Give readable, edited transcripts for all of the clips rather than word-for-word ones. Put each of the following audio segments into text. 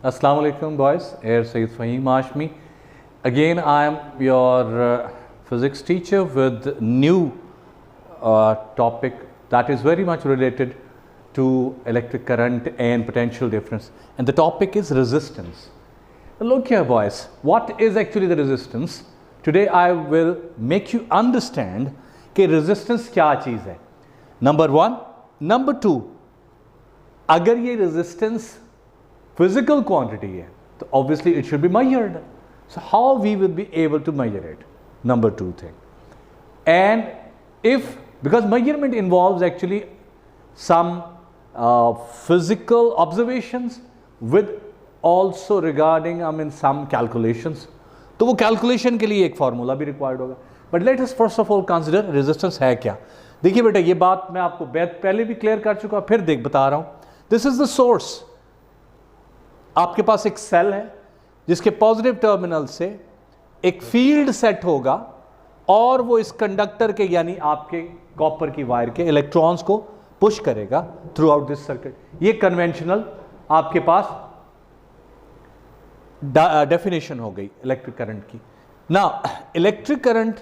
Assalamu alaikum boys, here Sayyid Fahim Hashmi. Again I am your physics teacher with new topic that is very much related to electric current and potential difference, and the topic is resistance. Look here boys, what is actually the resistance? Today I will make you understand कि resistance क्या चीज़ है. Number one, number two, अगर ये resistance physical quantity है तो obviously it should be measured. So how we will be able to measure it? Number two thing. And if, because measurement involves actually some physical observations with also regarding some calculations, तो वो calculation के लिए एक formula भी required होगा. But let us first of all consider resistance है क्या. देखिए बेटा, ये बात मैं आपको पहले भी क्लियर कर चुका, फिर बता रहा हूँ. This is the source. आपके पास एक सेल है जिसके पॉजिटिव टर्मिनल से एक फील्ड सेट होगा और वो इस कंडक्टर के यानी आपके कॉपर की वायर के इलेक्ट्रॉन्स को पुश करेगा थ्रू आउट दिस सर्किट. ये कन्वेंशनल आपके पास डेफिनेशन हो गई इलेक्ट्रिक करंट की. ना इलेक्ट्रिक करंट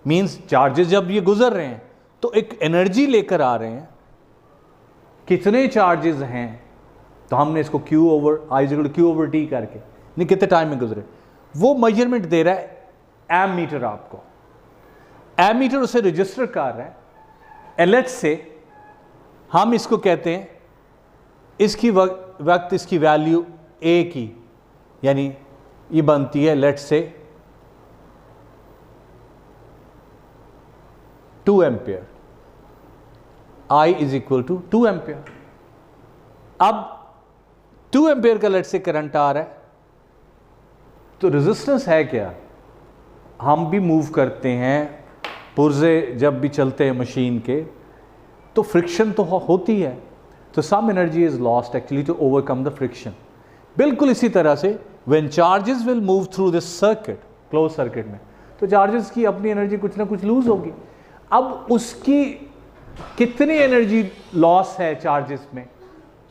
मींस चार्जेस जब ये गुजर रहे हैं तो एक एनर्जी लेकर आ रहे हैं. कितने चार्जेस हैं तो हमने इसको Q ओवर T करके नहीं कितने टाइम में गुजरे वो मेजरमेंट दे रहा है एमीटर. आपको एमीटर उसे रजिस्टर कर रहा है. एंड लेट्स से हम इसको कहते हैं इसकी वक्त इसकी वैल्यू A की यानी ये बनती है let's say 2 ampere. I is equal to 2 ampere. अब 2 एम्पियर का लेट्स से करंट आ रहा है तो रेजिस्टेंस है क्या. हम भी मूव करते हैं पुर्जे जब भी चलते हैं मशीन के तो फ्रिक्शन तो होती है, तो some energy is lost actually to overcome the friction. बिल्कुल इसी तरह से when charges will move through this circuit close circuit में तो चार्जेस की अपनी एनर्जी कुछ ना कुछ लूज होगी. अब उसकी कितनी एनर्जी लॉस है चार्जेस में,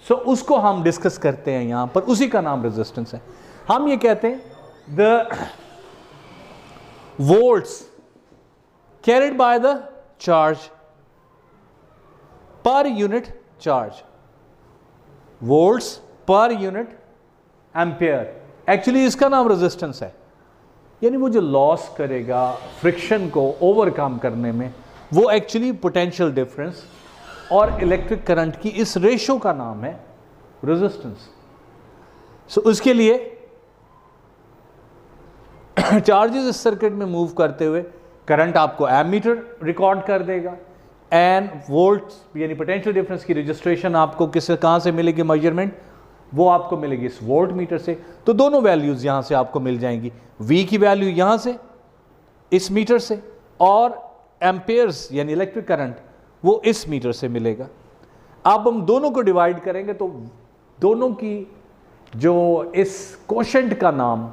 सो उसको हम डिस्कस करते हैं यहां पर. उसी का नाम रेजिस्टेंस है. हम ये कहते हैं the volts carried by the charge per unit charge. Volts per unit ampere, actually इसका नाम रेजिस्टेंस है. यानी वो जो लॉस करेगा फ्रिक्शन को ओवरकम करने में वो एक्चुअली पोटेंशियल डिफरेंस और इलेक्ट्रिक करंट की इस रेशो का नाम है रेजिस्टेंस. सो उसके लिए चार्जेस इस सर्किट में मूव करते हुए करंट आपको एमीटर रिकॉर्ड कर देगा एंड वोल्ट्स यानी पोटेंशियल डिफरेंस की रजिस्ट्रेशन आपको कहां से मिलेगी मेजरमेंट, वो आपको मिलेगी इस वोल्ट मीटर से. तो दोनों वैल्यूज यहां से आपको मिल जाएंगी. V की वैल्यू यहां से इस मीटर से और एम्पेयर्स यानी इलेक्ट्रिक करंट वो इस मीटर से मिलेगा. अब हम दोनों को डिवाइड करेंगे तो दोनों की जो इस कोशेंट का नाम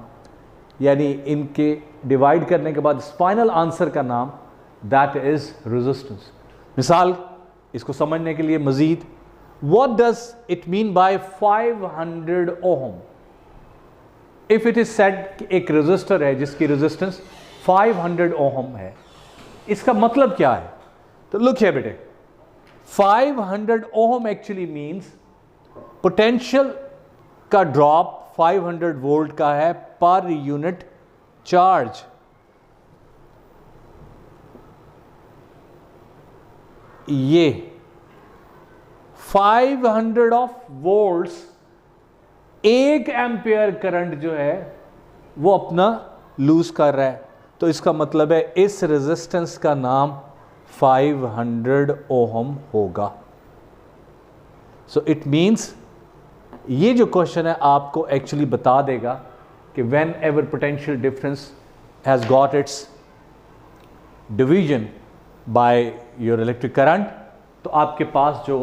यानी इनके डिवाइड करने के बाद फाइनल आंसर का नाम दैट इज रेजिस्टेंस. मिसाल इसको समझने के लिए मजीद, what does it mean by 500 ohm. If it is said कि एक रेजिस्टर है जिसकी रेजिस्टेंस 500 ओहम है, इसका मतलब क्या है. तो लुक हियर बेटे, 500 ओहम एक्चुअली मींस पोटेंशियल का ड्रॉप 500 वोल्ट का है पर यूनिट चार्ज. ये 500 ऑफ वोल्ट्स 1 एम्पियर करंट जो है वो अपना लूज कर रहा है. तो इसका मतलब है इस रेजिस्टेंस का नाम 500 ओहम होगा. सो इट मींस ये जो क्वेश्चन है आपको एक्चुअली बता देगा कि when ever potential difference has got its division by your electric current तो आपके पास जो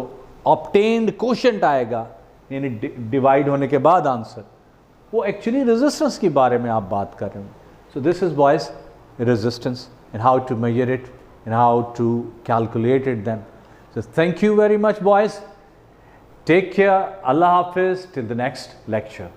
ऑब्टेन्ड कोशेंट आएगा यानी डिवाइड होने के बाद आंसर वो एक्चुअली रेजिस्टेंस के बारे में आप बात कर रहे हो. So this is boys resistance and how to measure it and how to calculate it then. So thank you very much, boys. Take care. Allah Hafiz till the next lecture.